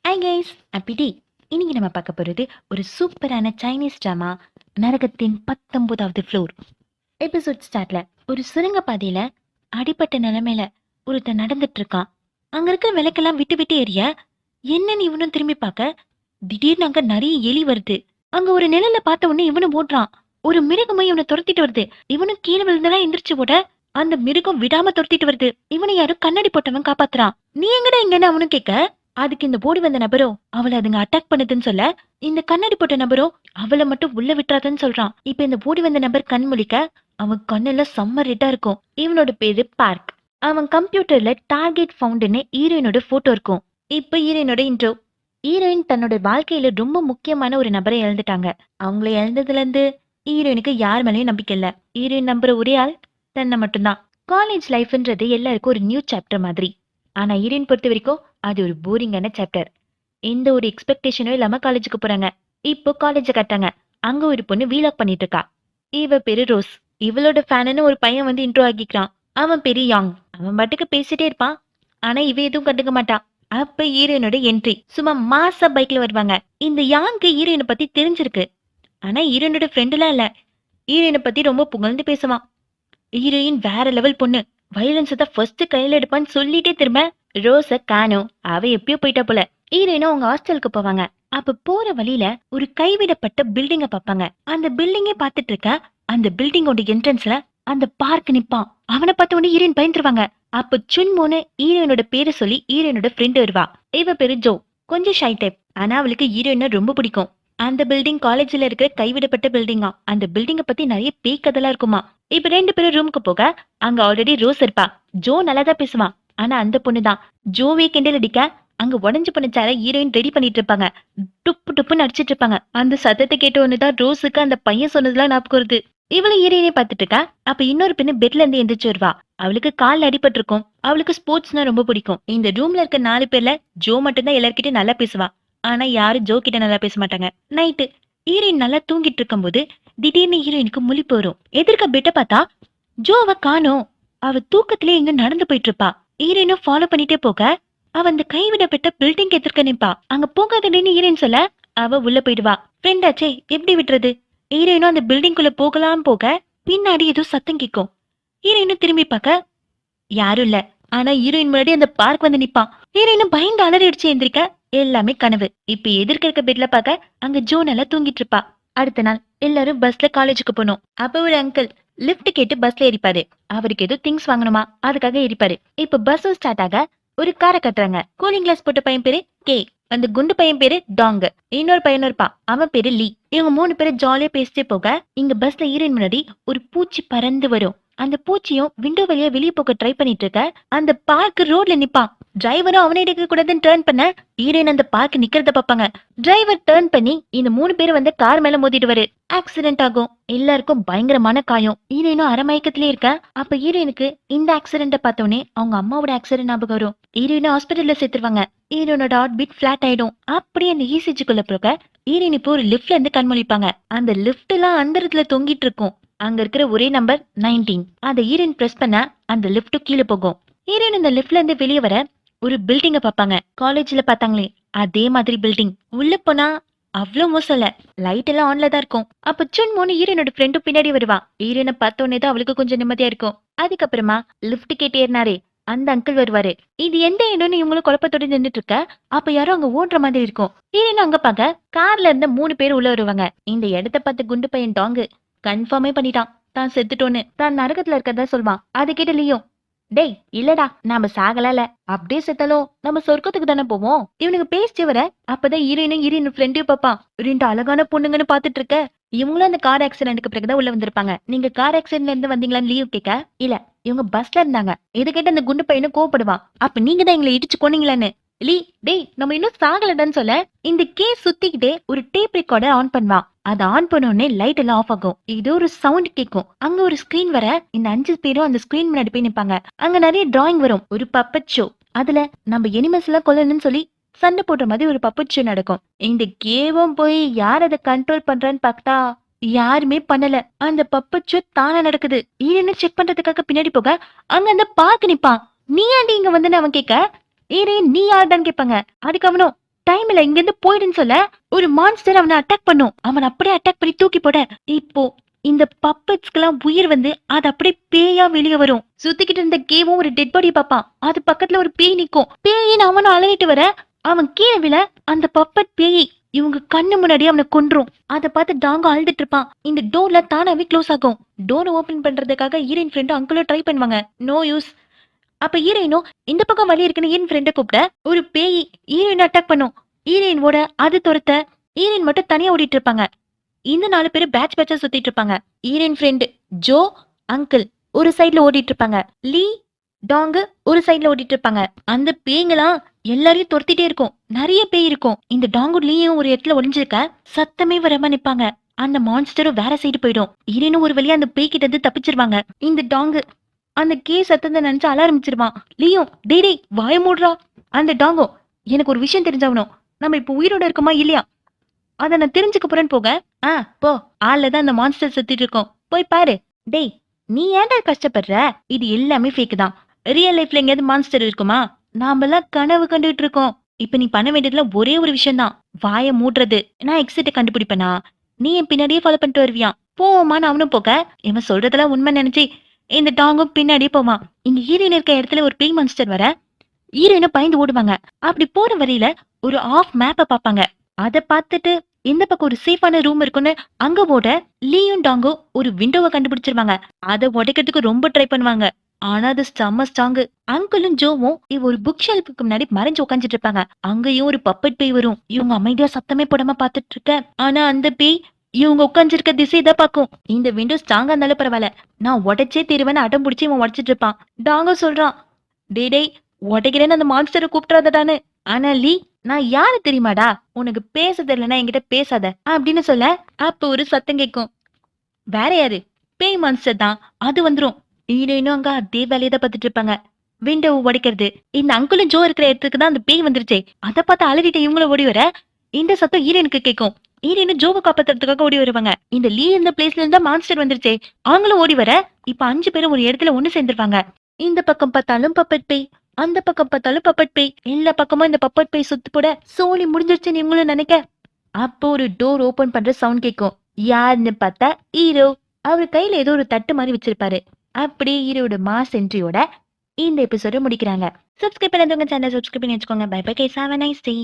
Hi guys, அப்பிடி இன்னைக்கு நம்ம பார்க்க போறது ஒரு சூப்பரான சைனீஸ் ட்ராமா, நரகத்தின் 19வது ஃப்ளோர். எபிசோட் ஸ்டார்ட்ல ஒரு சுரங்க பாதையில அடிப்பட்ட நிலைமையில ஒருத்தன் நடந்துட்டு இருக்கான். அங்க இருக்க விளக்கெல்லாம் விட்டு விட்டு எரிய என்னன்னு இவனும் திரும்பி பார்க்க திடீர்னு அங்க நிறைய எலி வருது. அங்க ஒரு நிழல பார்த்த உடனே இவனும் ஓடுறான். ஒரு மிருகமும் இவனை துரத்திட்டு வருது. இவனும் கீழே விழுந்தெல்லாம் எந்திரிச்சு ஓட அந்த மிருகம் விடாம துரத்திட்டு வருது. இவனை யாரும் கண்ணாடி போட்டவன் காப்பாத்துறான். நீ எங்கடா இங்கன்னு அவனும் கேட்க, அதுக்கு இந்த ஓடி வந்த நபரோ அவளை அதுங்க அட்டாக் பண்ணுதுன்னு சொல்ல, இந்த கண்ணாடி போட்ட நபரோ அவளை மட்டும் உள்ள விட்டுறாதுன்னு சொல்றான். இப்ப இந்த ஓடி வந்த நபர் கண் முழிக்க அவன் கண்ணுல செம்ம ரெட்டா இருக்கும். இவனோட பேரு பார்க். அவன் கம்ப்யூட்டர்ல டார்கெட் ஃபவுண்டுன்னு ஹீரோயினோட போட்டோ இருக்கும். இப்ப ஹீரோயினோட இன்ட்ரோ. ஹீரோயின் தன்னோட வாழ்க்கையில ரொம்ப முக்கியமான ஒரு நபரை இழந்துட்டாங்க. அவங்கள இழந்ததுல இருந்து ஹீரோயினுக்கு யார் மேலயும் நம்பிக்கை இல்ல. ஹீரோயின் நம்புற ஒரே ஆள் தன்னை மட்டும்தான். காலேஜ் லைஃப்ன்றது எல்லாருக்கும் ஒரு நியூ சாப்டர் மாதிரி. ஆனா ஹீரோயின் பொறுத்த வரைக்கும் அது ஒரு போரிங்கான சாப்டர். எந்த ஒரு எக்ஸ்பெக்டேஷனும் இல்லாம காலேஜுக்கு போறாங்க. இப்போ காலேஜ கட்டாங்க. அங்க ஒரு பொண்ணு வீலாக் பண்ணிட்டு இருக்கா. இவ பேரு ரோஸ். இவளோட ஃபேனுன்னு ஒரு பையன் வந்து இன்ட்ரோ ஆகிக்கிறான். அவன் பேரு யாங். அவன் பாட்டுக்கு பேசிட்டே இருப்பான். ஆனா இவ எதுவும் கண்டுக்க மாட்டான். அப்ப ஹீரோயினோட என்ட்ரி. சும்மா மாசா பைக்ல வருவாங்க. இந்த யாங்க்கு ஹீரோயினை பத்தி தெரிஞ்சிருக்கு. ஆனா ஹீரோயினோட ஃப்ரெண்டுலாம் இல்ல. ஹீரோயினை பத்தி ரொம்ப புகழ்ந்து பேசுவான். ஹீரோயின் வேற லெவல் பொண்ணு. வயலன்ஸ் தான் ஃபர்ஸ்ட் கையில எடுப்பான்னு சொல்லிட்டே திரும்ப ரோஸ காணோம். அவ எப்பயோ போயிட்டா போல. ஹீரோயினும் அவங்க ஹாஸ்டலுக்கு போவாங்க. அப்ப போற வழியில ஒரு கைவிடப்பட்ட பில்டிங்க பாப்பாங்க. அந்த பில்டிங்கே பாத்துட்டு இருக்க அந்த பில்டிங்கோட என்ட்ரன்ஸ்ல அந்த பார்க் நிப்பான். அவனை பார்த்த உடனே ஹீரோயின் பயந்துருவாங்க. அப்ப சுன்மோன்னு ஹீரோயினோட பேரை சொல்லி ஹீரோயினோட ஃப்ரெண்ட் வருவா. இவ பேரு ஜோ. கொஞ்சம் ஷை டைப். ஆனா அவளுக்கு ஹீரோயினை ரொம்ப பிடிக்கும். அந்த பில்டிங் காலேஜ்ல இருக்கிற கைவிடப்பட்ட பில்டிங்கா. அந்த பில்டிங்க பத்தி நிறைய பேய் கதெல்லாம் இருக்குமா. இப்ப ரெண்டு பேரும் ரூமுக்கு போக அங்க ஆல்ரெடி ரோஸ் இருப்பா. ஜோ நல்லாதான் பேசுவான். ஆனா அந்த பொண்ணுதான் ஜோவே கிண்டல் அடிக்க அங்க உடஞ்சு போன சேர ஹீரோயின் ரெடி பண்ணிட்டு இருப்பாங்க. டுப்பு டுப்புன்னு அடிச்சிட்டு இருப்பாங்க. அந்த சத்தத்தை கேட்ட ஒண்ணுதான் ரோஸுக்கு அந்த பையன் சொன்னதுலாம் ஞாபகம் வருது. இவளு ஹீரோயினே பாத்துட்டு இருக்கா. அப்ப இன்னொரு பெண்ணு பெட்ல இருந்து எந்திரிச்சு வருவா. அவளுக்கு கால் அடிபட்டு இருக்கும். அவளுக்கு ஸ்போர்ட்ஸ்னா ரொம்ப பிடிக்கும். இந்த ரூம்ல இருக்க 4 பேர்ல ஜோ மட்டும்தான் எல்லார்கிட்டயும் நல்லா பேசுவா. ஆனா யாரும் ஜோ கிட்ட நல்லா பேச மாட்டாங்க. நைட்டு ஹீரோயின் நல்லா தூங்கிட்டு இருக்கும்போது திடீர்னு ஹீரோயினுக்கு முழிப்பு வரும். எதிர்க்க பெட்ட பார்த்தா ஜோவை காணோம். அவ தூக்கத்திலே எங்க நடந்து போயிட்டு இருப்பா. ஹீரோயினும் ஃபாலோ பண்ணிட்டே போக அவ அந்த கைவிடப்பட்ட பில்டிங் எதிர்க்க நிப்பா. அங்க போகாதன்னு ஹீரோயின் சொல்ல அவ உள்ள போயிடுவா. ஃப்ரெண்டாச்சே எப்படி விட்டுறது. ஹீரோயினும் அந்த பில்டிங்குள்ள போகலாம் போக பின்னாடி ஏதோ சத்தம் கேட்கும். ஹீரோயினும் திரும்பி பார்க்க யாரும் இல்ல. ஆனா ஹீரோயின் முன்னாடி அந்த பார்க் வந்து நிப்பான். ஹீரோயினும் பயந்து அலறி அடிச்சு எந்திரிக்க எல்லாமே கனவு. இப்ப எதிர்க்க இருக்க பெட்ல பார்க்க அங்க ஜோ நல்லா தூங்கிட்டு இருப்பா. அடுத்த நாள் எல்லாரும் பஸ்ல காலேஜுக்கு போனோம். அப்ப ஒரு அங்கிள் லிஃப்ட் கேட்டு பஸ்ல ஏறிப்பாரு. அவருக்கு ஏதோ திங்ஸ் வாங்கணுமா, அதுக்காக ஏறிப்பாரு. இப்ப பஸ்ஸும் ஸ்டார்ட் ஆக ஒரு காரை கட்டுறாங்க. கூலிங் கிளாஸ் போட்ட பையன் பேரு கே. அந்த குண்டு பையன் பேரு டாங். இன்னொரு பையனும் இருப்பான். அவன் பேரு லீ. இவங்க 3 பேரும் ஜாலியா பேசிட்டே போக இங்க பஸ்ல ஹீரோயின் முன்னாடி ஒரு பூச்சி பறந்து வரும். அந்த பூச்சியும் விண்டோ வழியா வெளியே போக ட்ரை பண்ணிட்டு இருக்க அந்த பார்க் ரோட்ல நிப்பான். டிரைவரும் அவனை எடுக்க கூடாதுன்னு டர்ன் பண்ண ஹீரோயின் அந்த பார்க் நிக்கிறத பாப்பாங்க. டிரைவர் டர்ன் பண்ணி இந்த 3 பேரும் வந்து கார் மேல மோதிடுவாரு. ஆக்சிடென்ட் ஆகும். எல்லாருக்கும் பயங்கரமான காயம். ஹீரோயினும் அரைமயக்கத்திலே இருக்க. அப்ப ஹீரோயினுக்கு இந்த ஆக்சிடென்ட பார்த்தோன்னே அவங்க அம்மாவோட ஆக்சிடென்ட் ஞாபகம் வரும். ஹீரோயினை ஹாஸ்பிட்டல்ல சேர்த்துருவாங்க. ஹீரோனோட ஹார்ட் பீட் ஃபிளாட் ஆயிடும். அப்படியே அந்த இசிஜிக்குள்ள போக ஹீரோயின் இப்போ ஒரு லிஃப்ட்ல இருந்து கண்மொழிப்பாங்க. அந்த லிஃப்ட் எல்லாம் அந்த இடத்துல தொங்கிட்டு இருக்கும். அங்க இருக்கிற ஒரே நம்பர் 19. அந்த ஹீரோயின் பிரஸ் பண்ண அந்த லிஃப்ட் கீழே போகும். ஹீரோயின் அந்த லிஃப்ட்ல இருந்து வெளியே வர ஒரு பில்டிங்க பாப்பாங்க. காலேஜ்ல பார்த்தாங்களே அதே மாதிரி பில்டிங். உள்ள போனா அவ்வளோ மோசம் இல்ல. லைட் எல்லாம் ஆன்ல தான் இருக்கும். அப்ப சுன்மோன்னு ஹீரோனோட ஃப்ரெண்டும் பின்னாடி வருவா. ஹீரோனை பார்த்தோன்னே தான் அவளுக்கு கொஞ்சம் நிம்மதியா இருக்கும். அதுக்கப்புறமா லிஃப்ட் கேட்டு ஏறினாரே அந்த அங்கிள் வருவாரு. இது எந்த இடம்னு இவங்களும் குழப்பத்தோட நின்றுட்டு இருக்க. அப்ப யாரும் அங்க ஓடுற மாதிரி இருக்கும். ஹீரோயின் அங்க பாக்க கார்ல இருந்த 3 பேர் உள்ள வருவாங்க. இந்த இடத்த பார்த்து குண்டு பையன் டாங்கு கன்ஃபார்மே பண்ணிட்டான் தான் செத்துட்டோன்னு. தான் நரகத்துல இருக்கறதா சொல்வான். அதை கேட்டு லியோ, டேய் இல்லடா நாம சாகல, அப்படியே செத்தாலும் நம்ம சொர்க்கத்துக்கு தானே போவோம். இவனுக்கு பேசிச்சு வர அப்பதான் ஹீரோயின் ஃப்ரெண்டையும் பாப்பான். 2 அழகான பொண்ணுங்கன்னு பாத்துட்டு இருக்க. இவங்களும் அந்த கார் ஆக்சிடென்ட்க்கு பிறகுதான் உள்ள வந்திருப்பாங்க. நீங்க கார் ஆக்சிடென்ட்ல இருந்து வந்தீங்களான்னு லீவ் கேட்க இல்ல இவங்க பஸ்ல இருந்தாங்க. இதை கேட்டு அந்த குண்டு பையனும் கோவப்படுவான். அப்ப நீங்க தான் எங்களை இடிச்சு கொன்னீங்களான்னு. லீ, டேய் நம்ம இன்னும் சாகலடான்னு சொல்ல இந்த கேஸ் சுத்திக்கிட்டே ஒரு டேப் ரெக்கார்டர் ஆன் பண்ணுவான். அதை ஆன் பண்ண உடனே லைட் எல்லாம் ஆஃப் ஆகும். ஏதோ ஒரு சவுண்ட் கேட்கும். அங்க ஒரு ஸ்கிரீன் வர இந்த 5 பேரும் அந்த ஸ்கிரீன் முன்னாடி போய் நிப்பாங்க. அங்க நிறைய டிராயிங் வரும். ஒரு பப்பட் ஷோ. அதுல நம்ம எனிமல்ஸ் எல்லாம் கொல்லணும்னு சொல்லி சண்டை போடுற மாதிரி ஒரு பப்பட் ஷோ நடக்கும். இந்த கேவும் போய் யார் அதை கண்ட்ரோல் பண்றான்னு பார்த்தா யாருமே பண்ணல. அந்த பப்பட் ஷோ தானே நடக்குது. ஈரன்னு செக் பண்றதுக்காக பின்னாடி போக அங்க அந்த பார்க்க நிப்பான். நீ ஆண்டி இங்க வந்து அவன் கேட்க ஈரே நீ யாருடான்னு கேட்பாங்க. அதுக்கு அவனும் டைம்ல இங்க இருந்து போயிடுன்னு சொல்ல ஒரு மான்ஸ்டர் அவனை அட்டாக் பண்ணும். அவன் அப்படியே அட்டாக் பண்ணி தூக்கி போட இப்போ இந்த பப்பட்ஸ்க்கெல்லாம் உயிர் வந்து அது அப்படியே பேயா வெளியே வரும். சுத்திக்கிட்டு இருந்த கேவும் ஒரு டெட் பாடி பாப்பான். அது பக்கத்துல ஒரு பேய் நிக்கும். பேயின்னு அவனும் அலறிட்டு வர அவன் கீழே விழ அந்த பப்பட் பேய் இவங்க கண்ணு முன்னாடி அவனை கொன்றும். அதை பார்த்து டாங்கோ அழுதுட்டு இருப்பான். இந்த டோர்ல தானாவே க்ளோஸ் ஆகும். டோர் ஓபன் பண்றதுக்காக ஹீரோயின் ஃப்ரெண்டும் அங்கிளும் ட்ரை பண்ணுவாங்க. No use. அப்ப ஹீரோயினும் இந்த பக்கம் வழி இருக்குன்னு ஹீரோயின் ஃப்ரெண்டை கூப்பிட ஒரு பேய் ஹீரோயின் அட்டாக் பண்ணும். ஹீரோயின் ஓட அது துரத்த ஹீரோயின் மட்டும் தனியா ஓடிட்டு இருப்பாங்க. இந்த 4 பேரும் பேட்ச் பேட்சா சுத்திட்டு இருப்பாங்க. ஹீரோயின் ஃப்ரெண்டு ஜோ அங்கிள் ஒரு சைட்ல ஓடிட்டு இருப்பாங்க. லீ டாங்கு ஒரு சைட்ல ஓடிட்டு இருப்பாங்க. அந்த பேய்ங்களாம் எல்லாரையும் துரத்திட்டே இருக்கும். நிறைய பேய் இருக்கும். இந்த டாங்கு லீயும் ஒரு இடத்துல ஒளிஞ்சிருக்க சத்தமே வராம நிப்பாங்க. அந்த மான்ஸ்டரும் வேற சைடு போயிடும். ஹீரோயினும் ஒரு வழியா அந்த பேய் கிட்ட இருந்து தப்பிச்சிருவாங்க. இந்த டாங்கு அந்த கே சத்தத்தை நினைச்சு அழ ஆரம்பிச்சிருவான். லீயும் டேய் வாய மூடுறா. அந்த டாங்கோ எனக்கு ஒரு விஷயம் தெரிஞ்சாகணும். நம்ம இப்ப உயிரோட இருக்கோமா இல்லையா அத நான் தெரிஞ்சுக்க போறேன்னு போக போ ஆள்லதான் அந்த மான்ஸ்டர் சுத்திட்டு இருக்கோம் போய் பாரு. டேய் நீ ஏன்டா கஷ்டப்படுற? இது எல்லாமே ஃபேக் தான். ரியல் லைஃப்ல எங்கேயாவது மான்ஸ்டர் இருக்குமா? நாமெல்லாம் கனவு கண்டுகிட்டு இருக்கோம். இப்ப நீ பண்ண வேண்டியதுல ஒரே ஒரு விஷயம் தான். வாய மூடுறது. நான் எக்ஸிட்ட கண்டுபிடிப்பேனா நீ என் பின்னாடியே ஃபாலோ பண்ணிட்டு வருவியான். போமான்னு அவனும் போக இவன் சொல்றதெல்லாம் உண்மை நினைச்சு இந்த டாங்கும் பின்னாடியே போவான். இங்க ஹீரோயின் இருக்க இடத்துல ஒரு பேய் மான்ஸ்டர் வர ஹீரோயினும் பயந்து ஓடுவாங்க. அப்படி போற வழியில ஒரு ஆஃப் மேப்பை பார்ப்பாங்க. அதை பார்த்துட்டு இந்த பக்கம் ஒரு சேஃபான ரூம் இருக்குன்னு அங்க ஓட லீயும் டாங்கோ ஒரு விண்டோவை கண்டுபிடிச்சிருவாங்க. அதை உடைக்கிறதுக்கு ரொம்ப ட்ரை பண்ணுவாங்க. ஆனா அது செம்ம ஸ்ட்ராங்கு. அங்கிளும் ஜோவும் ஒரு புக் ஷெல்ஃபுக்கு முன்னாடி மறைஞ்சு உட்காந்துட்டு இருப்பாங்க. அங்கேயும் ஒரு பப்பட் பேய் வரும். இவங்க அமைதியா சத்தமே போடாம பாத்துட்டு இருக்க. ஆனா அந்த பேய் இவங்க உட்காந்துருக்க திசை தான் பாக்கும். இந்த விண்டோ ஸ்ட்ராங்கா இருந்தாலும் பரவாயில்ல, நான் உடைச்சே தீருவேன்னு அடம் பிடிச்சி இவன் உடைச்சிட்டு இருப்பான். டாங்கோ சொல்றான் டேய் உடைக்கிறேன்னு அந்த மான்ஸ்டரை கூப்பிடாதடான்னு. ஆனா லீ நான் யாரு தெரியுமாடா? உனக்கு பேச தெரியலன்னா என்கிட்ட பேசாத அப்படின்னு சொல்ல அப்ப ஒரு சத்தம் கேட்கும். வேற யாரு? பேய் மான்ஸ்டர் தான். அது வந்துரும். ஹீரோயினும் அங்க அதே வேலையை தான் பார்த்துட்டு இருப்பாங்க. விண்டோ உடைக்கிறது. இந்த அங்குளும் ஜோ இருக்கிற இடத்துக்கு தான் அந்த பேய் வந்துருச்சே. அதை பார்த்து அழுதிட்டு இவங்களும் ஓடி வர இந்த சத்தம் ஹீரோயினுக்கு கேட்கும். ஹீரோயினும் ஜோவை காப்பாத்துறதுக்காக ஓடி வருவாங்க. இந்த லீ இந்த பிளேஸ்ல இருந்தா மான்ஸ்டர் வந்துருச்சே. அவங்களும் ஓடி வர இப்ப 5 பேரும் ஒரு இடத்துல ஒண்ணு சேர்ந்துருவாங்க. இந்த பக்கம் பார்த்தாலும் பப்பட் பேய், அந்த பக்கம் பார்த்தாலும் பப்பட் பேய். எல்லா பக்கமும் இந்த பப்பட் பேய் சுத்து போட சோலி முடிஞ்சிருச்சுன்னு இவங்களும் நினைக்க அப்போ ஒரு டோர் ஓபன் பண்ற சவுண்ட் கேட்கும். யாருன்னு பார்த்தா ஹீரோ. அவர் கையில ஏதோ ஒரு தட்டு மாதிரி வச்சிருப்பாரு. அப்படியே ஹீரோட மாஸ் என்ட்ரியோட இந்த எபிசோட முடிக்கிறாங்க. சப்ஸ்கிரைப் பண்ணாதவங்க சேனல் சப்ஸ்கிரைப் பண்ணி வச்சுக்கோங்க. Bye bye guys, have a nice day.